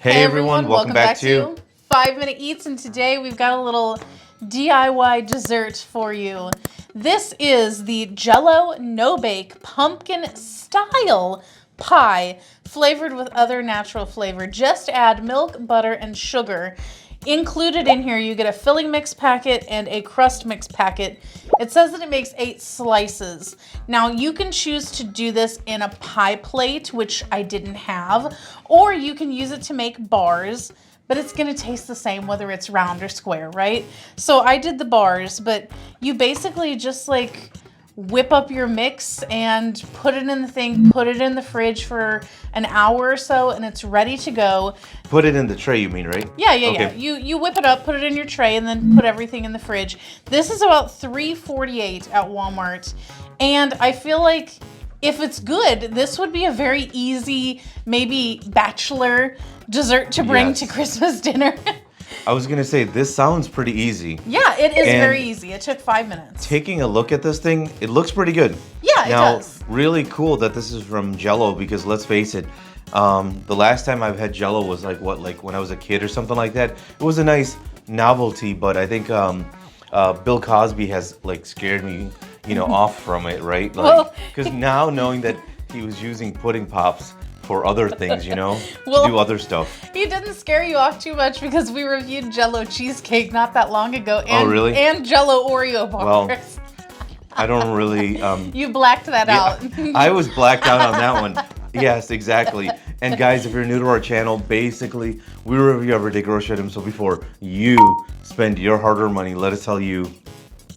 Hey everyone, welcome back to 5 Minute Eats, and today we've got a little DIY dessert for you. This is the Jello no-bake pumpkin style pie flavored with other natural flavor. Just add milk, butter, and sugar. Included in here, you get a filling mix packet and a crust mix packet. It says that it makes 8 slices. Now, you can choose to do this in a pie plate, which I didn't have, or you can use it to make bars, but it's gonna taste the same whether it's round or square, right? So I did the bars, but you basically just like whip up your mix and put it in the thing, put it in the fridge for an hour or so, and it's ready to go. Put it in the tray, you mean, right? Yeah. You whip it up, put it in your tray, and then put everything in the fridge. This is about $3.48 at Walmart, and I feel like if it's good, this would be a very easy, maybe bachelor dessert to bring to Christmas dinner. I was gonna say, this sounds pretty easy. Yeah, it is very easy. It took 5 minutes. Taking a look at this thing, it looks pretty good. Yeah, it does. Really cool that this is from Jello, because let's face it, the last time I've had Jello was like when I was a kid or something like that. It was a nice novelty, but I think Bill Cosby has like scared me, off from it, right? Like, because now knowing that he was using pudding pops for other things, to do other stuff. He didn't scare you off too much because we reviewed Jello Cheesecake not that long ago. And, oh, really? And Jello Oreo bars. Well, I don't really... you blacked that out. I was blacked out on that one. Yes, exactly. And guys, if you're new to our channel, basically, we review everyday grocery items. So before you spend your hard-earned money, let us tell you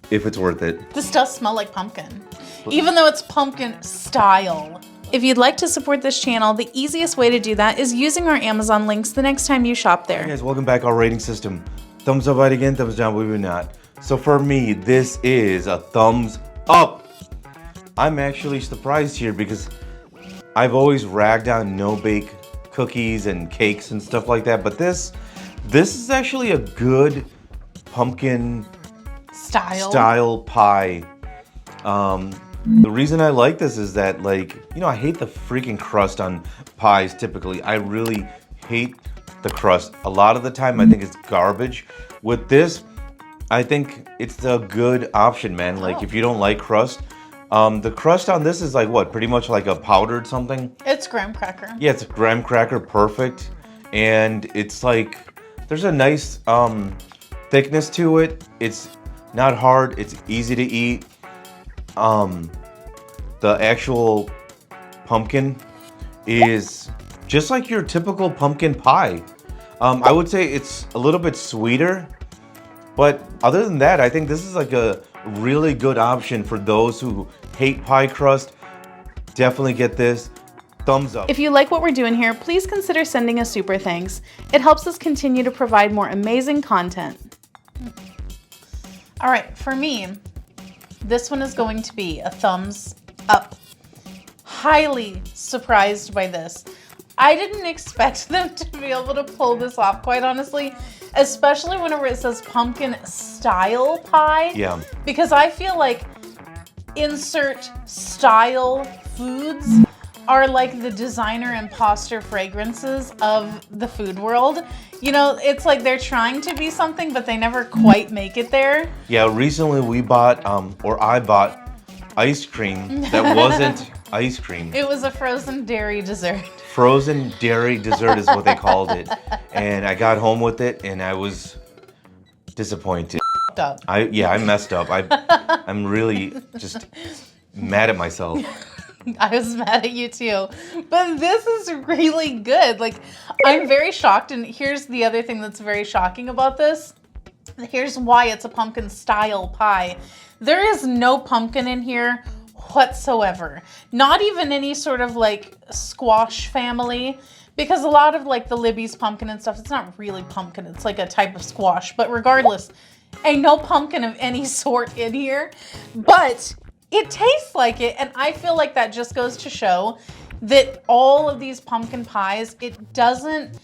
if it's worth it. This does smell like pumpkin, even though it's pumpkin style. If you'd like to support this channel, the easiest way to do that is using our Amazon links the next time you shop there. Hey guys, welcome back. Our rating system. Thumbs up, right again, thumbs down, believe it or not. So for me, this is a thumbs up. I'm actually surprised here because I've always ragged on no-bake cookies and cakes and stuff like that, but this is actually a good pumpkin style pie. The reason I like this is that, I hate the freaking crust on pies typically. I really hate the crust. A lot of the time, I think it's garbage. With this, I think it's a good option, man. Like, if you don't like crust, the crust on this is like what? Pretty much like a powdered something? It's graham cracker. Yeah, it's a graham cracker, perfect. And it's like, there's a nice thickness to it. It's not hard, it's easy to eat. The actual pumpkin is just like your typical pumpkin pie. I would say it's a little bit sweeter, but other than that, I think this is like a really good option for those who hate pie crust. Definitely get this. Thumbs up. If you like what we're doing here, please consider sending a super thanks. It helps us continue to provide more amazing content. All right, for me, this one is going to be a thumbs up. Highly surprised by this. I didn't expect them to be able to pull this off, quite honestly, especially whenever it says pumpkin style pie. Yeah. Because I feel like insert style foods are like the designer imposter fragrances of the food world. It's like they're trying to be something, but they never quite make it there. Yeah, recently we bought, I bought ice cream that wasn't ice cream. It was a frozen dairy dessert. Frozen dairy dessert is what they called it. And I got home with it and I was disappointed. I messed up. I'm really just mad at myself. I was mad at you too. But this is really good. Like, I'm very shocked, and here's the other thing that's very shocking about this. Here's why it's a pumpkin style pie. There is no pumpkin in here whatsoever. Not even any sort of like squash family, because a lot of like the Libby's pumpkin and stuff, it's not really pumpkin. It's like a type of squash. But regardless, ain't no pumpkin of any sort in here. But it tastes like it, and I feel like that just goes to show that all of these pumpkin pies, it doesn't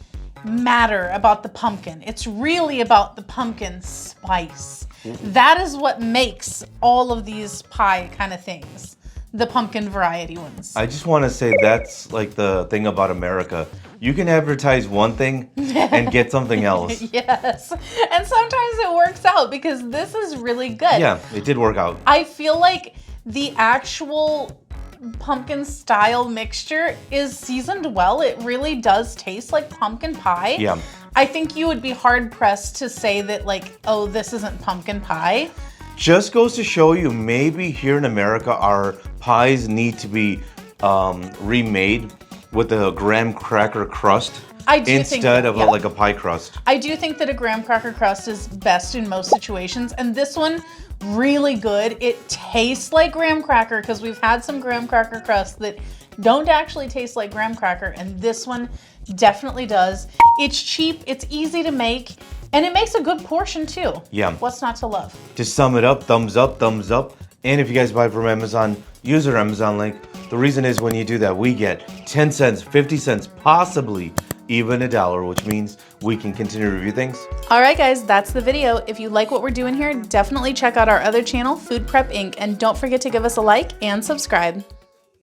matter about the pumpkin. It's really about the pumpkin spice. That is what makes all of these pie kind of things. the pumpkin variety ones. I just want to say that's like the thing about America. You can advertise one thing and get something else. Yes. And sometimes it works out because this is really good. Yeah, it did work out. I feel like the actual pumpkin style mixture is seasoned well. It really does taste like pumpkin pie. Yeah. I think you would be hard pressed to say that like, oh, this isn't pumpkin pie. Just goes to show you, maybe here in America, our pies need to be remade with a graham cracker crust instead of like a pie crust. I do think that a graham cracker crust is best in most situations, and this one, really good. It tastes like graham cracker because we've had some graham cracker crusts that don't actually taste like graham cracker, and this one definitely does. It's cheap, it's easy to make, and it makes a good portion too. Yeah. What's not to love? To sum it up, thumbs up, thumbs up. And if you guys buy from Amazon, use our Amazon link. The reason is when you do that, we get 10 cents, 50 cents, possibly even $1, which means we can continue to review things. All right, guys, that's the video. If you like what we're doing here, definitely check out our other channel, Food Prep Inc., and don't forget to give us a like and subscribe.